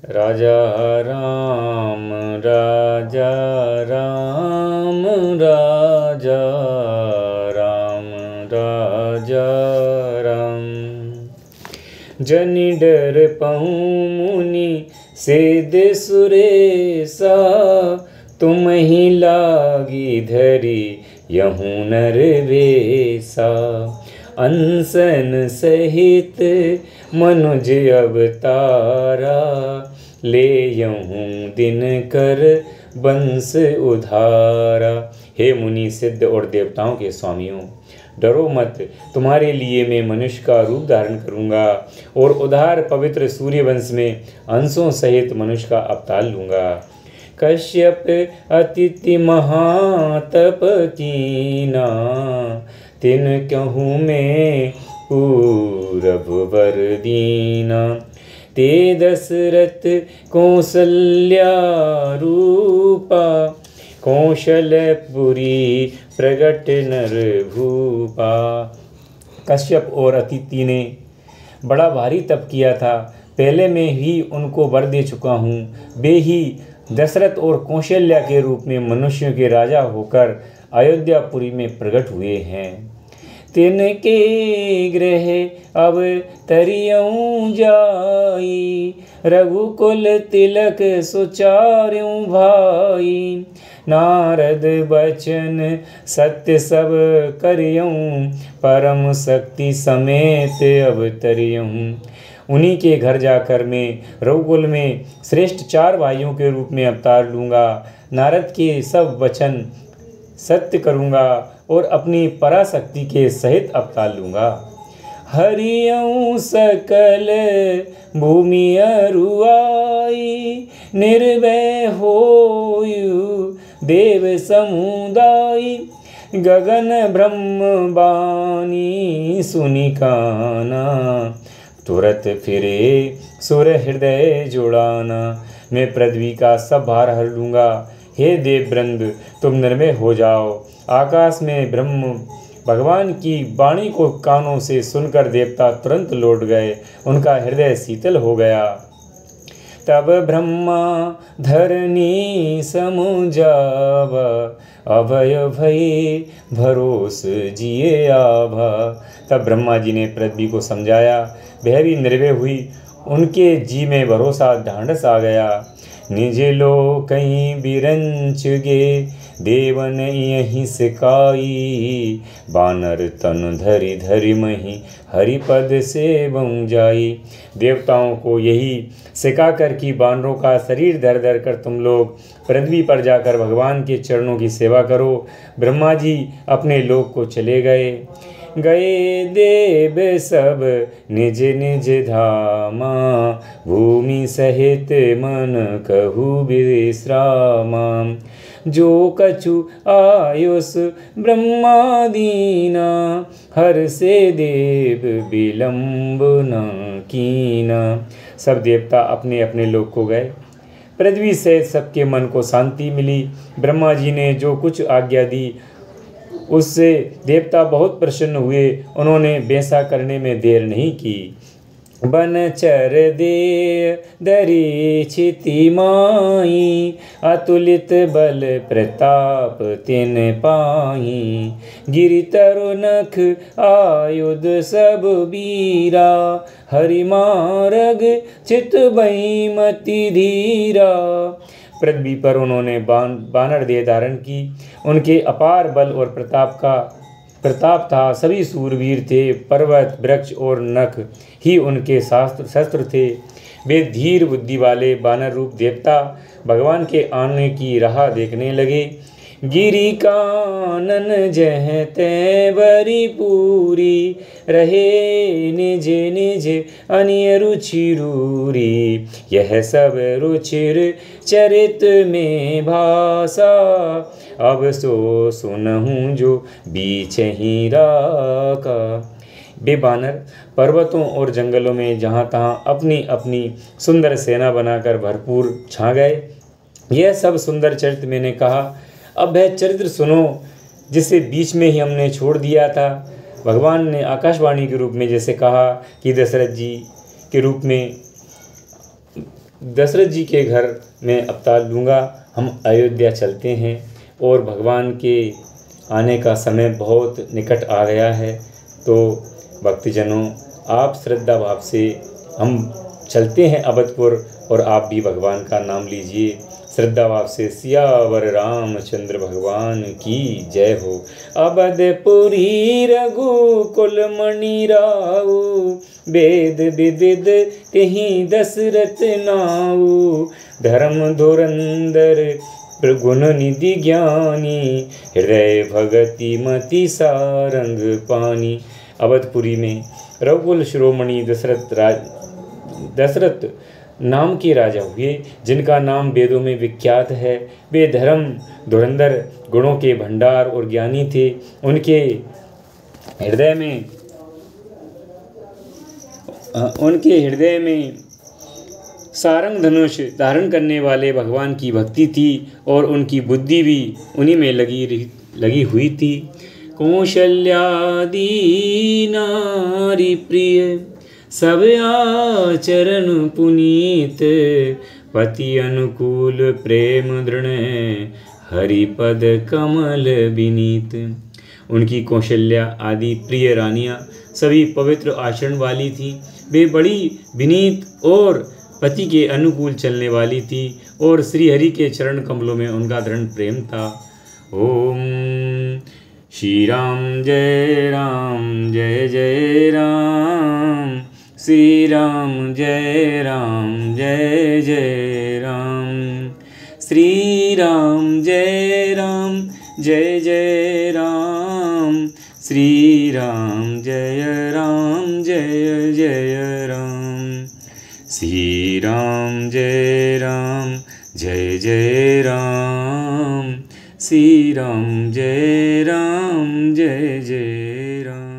राजा राम राजा राम राजा राम राजा राम। जनि डर पहुँ मुनि सेद सुरेसा, तुम ही लागी धरी यहूँ नर वेसा। अनसन सहित मनुज अवतारा, ले यहूँ दिन कर बंस उधारा। हे मुनि, सिद्ध और देवताओं के स्वामियों, डरो मत, तुम्हारे लिए मैं मनुष्य का रूप धारण करूँगा और उधार पवित्र सूर्यवंश में अंशों सहित मनुष्य का अवतार लूँगा। कश्यप अतिथि महातप कीना, तिन कहूँ मैं पूरब वर दीना। ते दशरथ कौसल्या रूपा, कौशलपुरी प्रगट नर भूपा। कश्यप और अतिथि ने बड़ा भारी तप किया था, पहले मैं ही उनको वर दे चुका हूँ। वे ही दशरथ और कौशल्या के रूप में मनुष्यों के राजा होकर अयोध्यापुरी में प्रकट हुए हैं। तिनके गृह अब तरियऊँ जाई, रघुकुल तिलक सुचार्यों भाई। नारद बचन सत्य सब करियऊँ, परम शक्ति समेत अवतरियऊँ। उन्हीं के घर जाकर मैं रघुकुल में श्रेष्ठ 4 भाइयों के रूप में अवतार लूँगा। नारद के सब वचन सत्य करूँगा और अपनी पराशक्ति के सहित अवतार लूँगा। हरियऊँ सकल भूमि अरुआई, निर्भय होयु देव समुदाय। गगन ब्रह्म बानी सुनि काना, तुरत फिरे सुर हृदय जुड़ाना। मैं पृथ्वी का सब भार हर लूँगा। हे देववृंद, तुम निर्भय हो जाओ। आकाश में ब्रह्म भगवान की वाणी को कानों से सुनकर देवता तुरंत लौट गए, उनका हृदय शीतल हो गया। तब ब्रह्मा धरनी समुझावा, अभय भई भरोस जिए आभा। तब ब्रह्मा जी ने पृथ्वी को समझाया, वह भी निर्भय हुई, उनके जी में भरोसा ढांढस आ गया। निज लो कहीं बिरंच गे, देवन यहीं सिकाई। बानर तन धरि धरि मही, हरिपद से बऊँ जाई। देवताओं को यही सिखा कर कि बानरों का शरीर धर धर कर तुम लोग पृथ्वी पर जाकर भगवान के चरणों की सेवा करो। ब्रह्मा जी अपने लोक को चले गए। गए देव सब निज निज धामा, भूमि सहित मन कहु विश्रामा। जो कछु आयुष ब्रह्मादीना, हर से देव विलंब न कीना। सब देवता अपने अपने लोक को गए। पृथ्वी से सबके मन को शांति मिली। ब्रह्मा जी ने जो कुछ आज्ञा दी उससे देवता बहुत प्रसन्न हुए। उन्होंने वैसा करने में देर नहीं की। बनचर दे दरी क्षिति माई, अतुलित बल प्रताप तिन पाई। गिरि तरु नख आयुध सब बीरा, हरि मारग चित भई मति धीरा। पृथ्वी पर उन्होंने बानर देह धारण की। उनके अपार बल और प्रताप था। सभी सूरवीर थे। पर्वत वृक्ष और नख ही उनके शस्त्र थे। वे धीर बुद्धि वाले बानर रूप देवता भगवान के आने की राह देखने लगे। गिरि कानन जह तै बरी पूरी, रहे निज निज अनिय रुचि रूरी। यह सब रुचिर चरित में भाषा, अब सो सुनहूँ जो बीच ही राका। वे बानर पर्वतों और जंगलों में जहाँ तहाँ अपनी अपनी सुंदर सेना बनाकर भरपूर छा गए। यह सब सुंदर चरित्र मैंने कहा। अब वह चरित्र सुनो जिसे बीच में ही हमने छोड़ दिया था। भगवान ने आकाशवाणी के रूप में जैसे कहा कि दशरथ जी के रूप में दशरथ जी के घर में अवतार लूँगा। हम अयोध्या चलते हैं और भगवान के आने का समय बहुत निकट आ गया है। तो भक्तजनों, आप श्रद्धा भाव से हम चलते हैं अवधपुर और आप भी भगवान का नाम लीजिए श्रद्धा भाव से। सियावर रामचंद्र भगवान की जय हो। अवधपुरी रघुकुल मणि राऊ, वेद विविध तेहि दशरथ नाऊ। धर्म धुरंधर गुण निधि ज्ञानी, हृदय भगति मति सारंग पानी। अवधपुरी में रघुकुल शिरोमणि दशरथ नाम के राजा हुए, जिनका नाम वेदों में विख्यात है। वे धर्म धुरंधर गुणों के भंडार और ज्ञानी थे। उनके हृदय में सारंग धनुष धारण करने वाले भगवान की भक्ति थी और उनकी बुद्धि भी उन्हीं में लगी हुई थी। कौशल्यादि नारी प्रिय, सब आचरण पुनीत। पति अनुकूल प्रेम दृढ़, हरिपद कमल विनीत। उनकी कौशल्या आदि प्रिय रानियां सभी पवित्र आचरण वाली थीं। वे बड़ी विनीत और पति के अनुकूल चलने वाली थी और श्री हरि के चरण कमलों में उनका दृढ़ प्रेम था। ओम श्री राम जय राम, श्री राम जय जय राम। श्री राम जय राम, जय जय राम। श्री राम जय जय राम। श्री राम जय जय राम। श्री राम जय जय राम।